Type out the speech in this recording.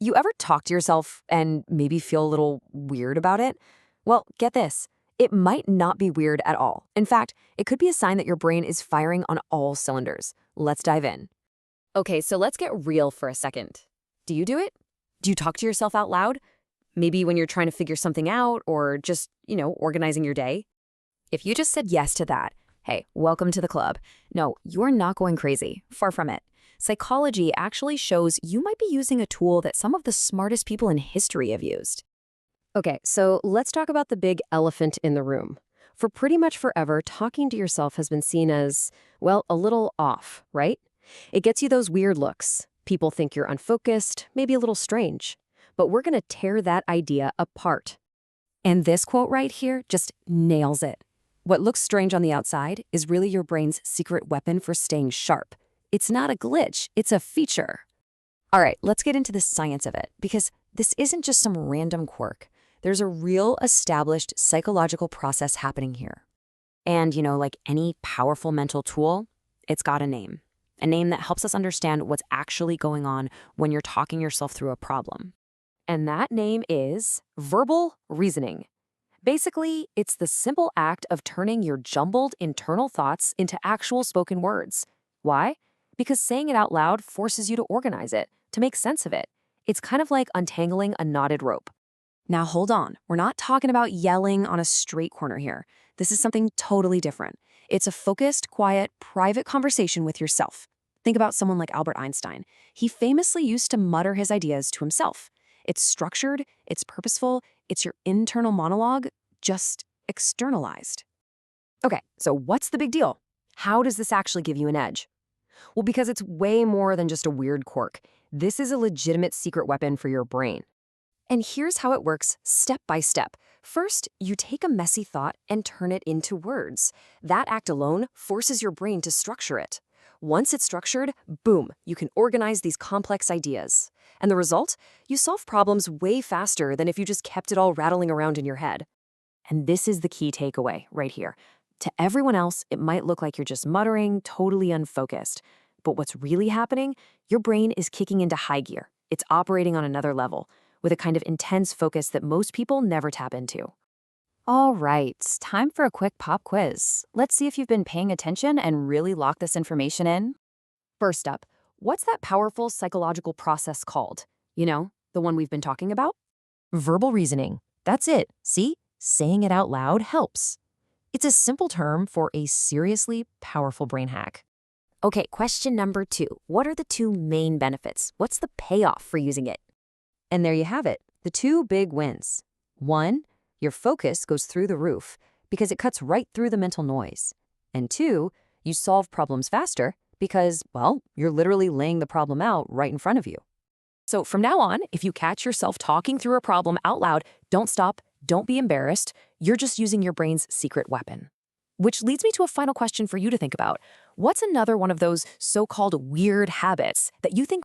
You ever talk to yourself and maybe feel a little weird about it? Well, get this. It might not be weird at all. In fact, it could be a sign that your brain is firing on all cylinders. Let's dive in. Okay, so let's get real for a second. Do you do it? Do you talk to yourself out loud? Maybe when you're trying to figure something out or just, organizing your day? If you just said yes to that, hey, welcome to the club. No, you're not going crazy. Far from it. Psychology actually shows you might be using a tool that some of the smartest people in history have used. Okay, so let's talk about the big elephant in the room. For pretty much forever, talking to yourself has been seen as, well, a little off, right? It gets you those weird looks. People think you're unfocused, maybe a little strange. But we're going to tear that idea apart. And this quote right here just nails it. What looks strange on the outside is really your brain's secret weapon for staying sharp. It's not a glitch, it's a feature. All right, let's get into the science of it, because this isn't just some random quirk. There's a real established psychological process happening here. And, like any powerful mental tool, it's got a name that helps us understand what's actually going on when you're talking yourself through a problem. And that name is verbal reasoning. Basically, it's the simple act of turning your jumbled internal thoughts into actual spoken words. Why? Because saying it out loud forces you to organize it, to make sense of it. It's kind of like untangling a knotted rope. Now hold on, we're not talking about yelling on a straight corner here. This is something totally different. It's a focused, quiet, private conversation with yourself. Think about someone like Albert Einstein. He famously used to mutter his ideas to himself. It's structured, it's purposeful, it's your internal monologue, just externalized. Okay, so what's the big deal? How does this actually give you an edge? Well, because it's way more than just a weird quirk. This is a legitimate secret weapon for your brain. And here's how it works step by step. First, you take a messy thought and turn it into words. That act alone forces your brain to structure it. Once it's structured, boom, you can organize these complex ideas. And the result? You solve problems way faster than if you just kept it all rattling around in your head. And this is the key takeaway right here. To everyone else, it might look like you're just muttering, totally unfocused. But what's really happening? Your brain is kicking into high gear. It's operating on another level, with a kind of intense focus that most people never tap into. All right, time for a quick pop quiz. Let's see if you've been paying attention and really locked this information in. First up, what's that powerful psychological process called? The one we've been talking about? Verbal reasoning. That's it. See? Saying it out loud helps. It's a simple term for a seriously powerful brain hack. Okay, question number 2. What are the 2 main benefits? What's the payoff for using it? And there you have it, the 2 big wins. 1, your focus goes through the roof because it cuts right through the mental noise. And 2, you solve problems faster because, well, you're literally laying the problem out right in front of you. So from now on, if you catch yourself talking through a problem out loud, don't stop, don't be embarrassed. You're just using your brain's secret weapon. Which leads me to a final question for you to think about. What's another one of those so-called weird habits that you think